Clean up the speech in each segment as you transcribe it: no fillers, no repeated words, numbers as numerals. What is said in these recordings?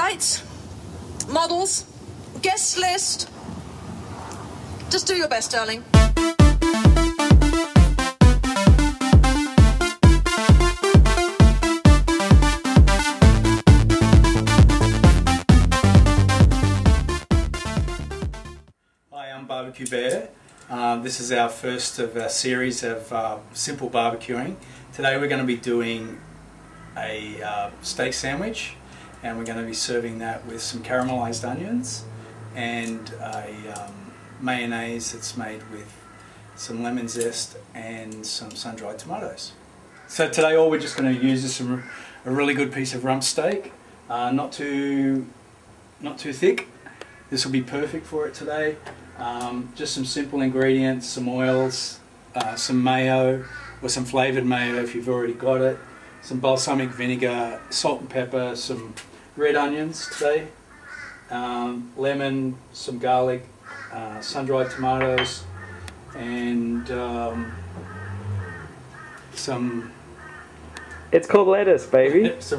lights, models, guest list. Just do your best, darling. Hi, I'm BBQ Bear. This is our first of a series of simple barbecuing. Today we're going to be doing a steak sandwich, and we're going to be serving that with some caramelized onions and a mayonnaise that's made with some lemon zest and some sun-dried tomatoes. So today all we're just going to use is a really good piece of rump steak, not too thick. This will be perfect for it today. Just some simple ingredients, some oils, some mayo or some flavoured mayo if you've already got it, some balsamic vinegar, salt and pepper, some red onions today, lemon, some garlic, sun-dried tomatoes, and some... It's called lettuce, baby. That's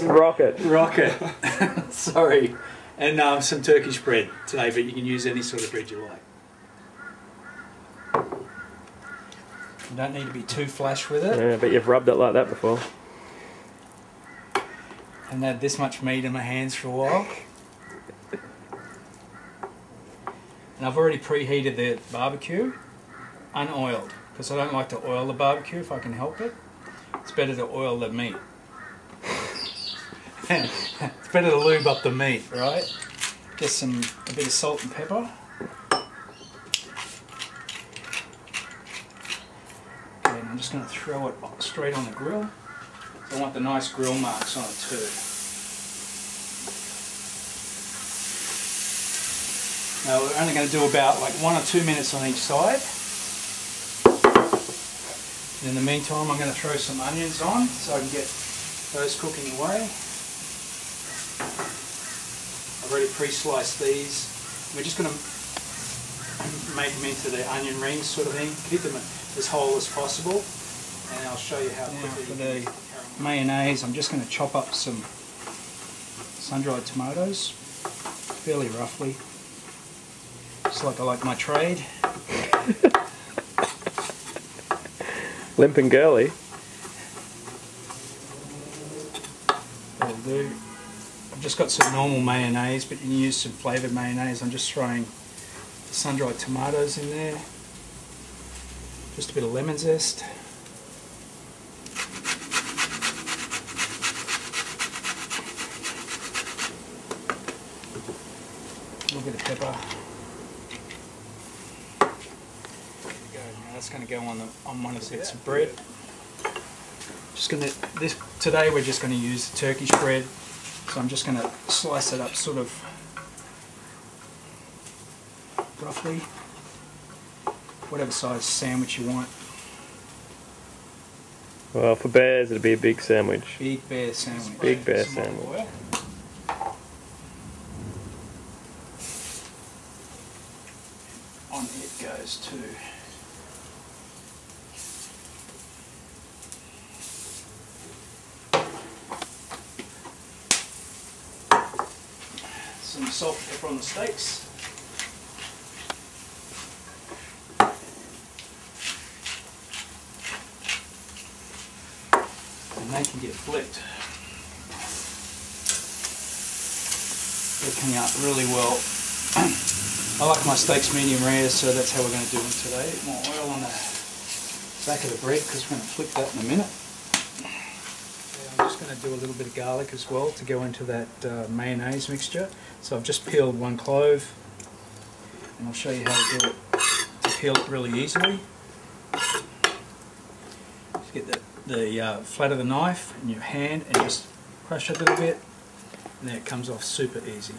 rocket. Rocket. Sorry. And some Turkish bread today, but you can use any sort of bread you like. You don't need to be too flash with it. Yeah, but you've rubbed it like that before. And had this much meat in my hands for a while. And I've already preheated the barbecue, unoiled, because I don't like to oil the barbecue if I can help it. It's better to oil the meat. It's better to lube up the meat, right? Just a bit of salt and pepper. Okay, and I'm just going to throw it straight on the grill. So I want the nice grill marks on it too. Now we're only going to do about like 1 or 2 minutes on each side. In the meantime, I'm going to throw some onions on so I can get those cooking away. I've already pre-sliced these. We're just going to make them into the onion rings sort of thing. Keep them as whole as possible, and I'll show you how quickly. For the mayonnaise, I'm just going to chop up some sun-dried tomatoes fairly roughly, just like I like my trade. Limp and girly. That'll do. I've just got some normal mayonnaise, but you can use some flavoured mayonnaise. I'm just throwing the sun-dried tomatoes in there. Just a bit of lemon zest. A little bit of pepper. There you go. Now that's going to go on one of the bits of bread. Today we're just going to use the Turkish bread. So I'm just going to slice it up sort of roughly, whatever size sandwich you want. Well, for bears it'd be a big sandwich. Big bear sandwich. Big bear sandwich. On it goes too. Some salt and pepper on the steaks. And they can get flipped. They're coming out really well. I like my steaks medium rare, so that's how we're going to do them today. More oil on the back of the bread because we're going to flip that in a minute. I'm just going to do a little bit of garlic as well to go into that mayonnaise mixture. So I've just peeled 1 clove, and I'll show you how to do it, to peel it really easily. Just get the flat of the knife in your hand and just crush it a little bit, and then it comes off super easy.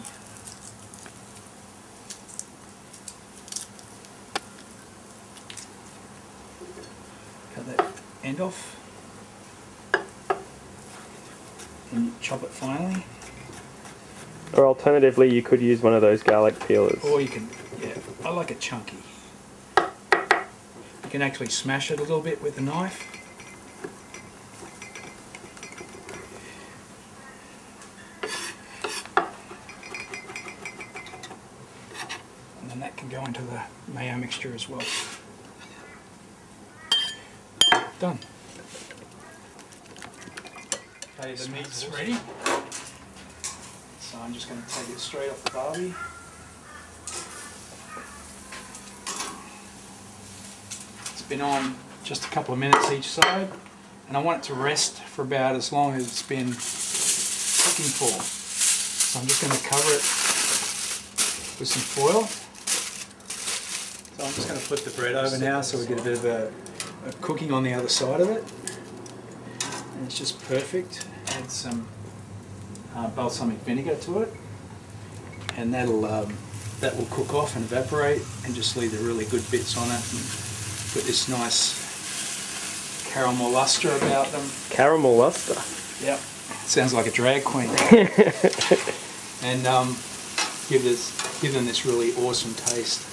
Cut that end off. And you chop it finely. Or alternatively, you could use one of those garlic peelers. Or you can, yeah, I like it chunky. You can actually smash it a little bit with a knife. can go into the mayo mixture as well. Done. Okay, the meat's ready. So I'm just going to take it straight off the barbie. It's been on just a couple of minutes each side, and I want it to rest for about as long as it's been cooking for. So I'm just going to cover it with some foil. So I'm just going to flip the bread over now so we get a bit of a cooking on the other side of it. And it's just perfect. Add some balsamic vinegar to it, and that will cook off and evaporate and just leave the really good bits on it. And put this nice caramel luster about them. Caramel luster? Yep. Sounds like a drag queen. And give them this really awesome taste.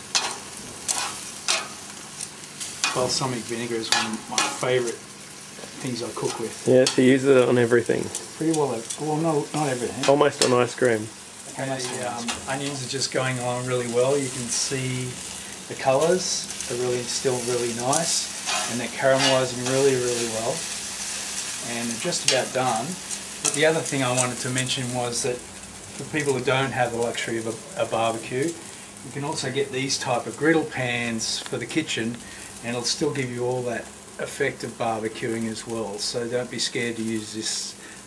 Balsamic vinegar is one of my favourite things I cook with. Yeah, so you use it on everything. Pretty well, not everything. Almost on ice cream. Okay, the onions are just going along really well. You can see the colours are still really nice, and they're caramelising really well. And they're just about done. But the other thing I wanted to mention was that for people who don't have the luxury of a barbecue, you can also get these type of griddle pans for the kitchen, and it'll still give you all that effect of barbecuing as well. So don't be scared to use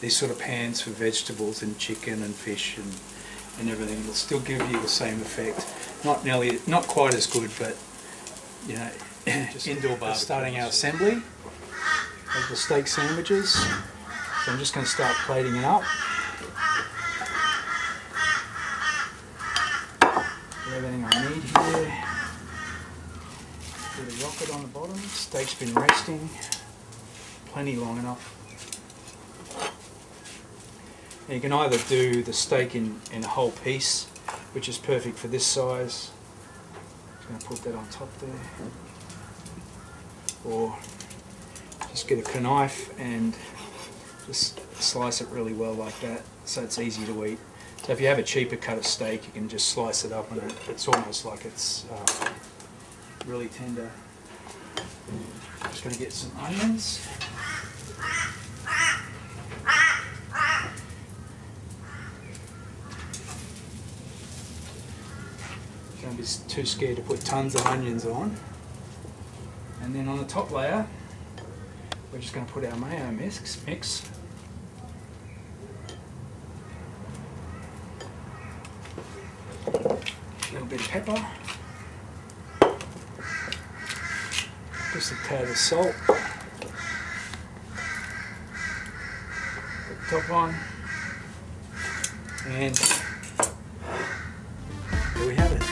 these sort of pans for vegetables and chicken and fish and everything. It'll still give you the same effect. Not quite as good, but you know, indoor barbecue. Starting our assembly of the steak sandwiches. So I'm just going to start plating it up. Everything I need here. Put a rocket on the bottom. Steak's been resting plenty long enough. Now you can either do the steak in a whole piece, which is perfect for this size. Just going to put that on top there. Or just get a knife and just slice it really well like that, so it's easy to eat. So if you have a cheaper cut of steak, you can just slice it up and it's almost like it's really tender. Just going to get some onions. Don't be too scared to put tons of onions on. And then on the top layer, we're just going to put our mayo mix. A little bit of pepper. Just a tad of salt. Put the top on. And there we have it.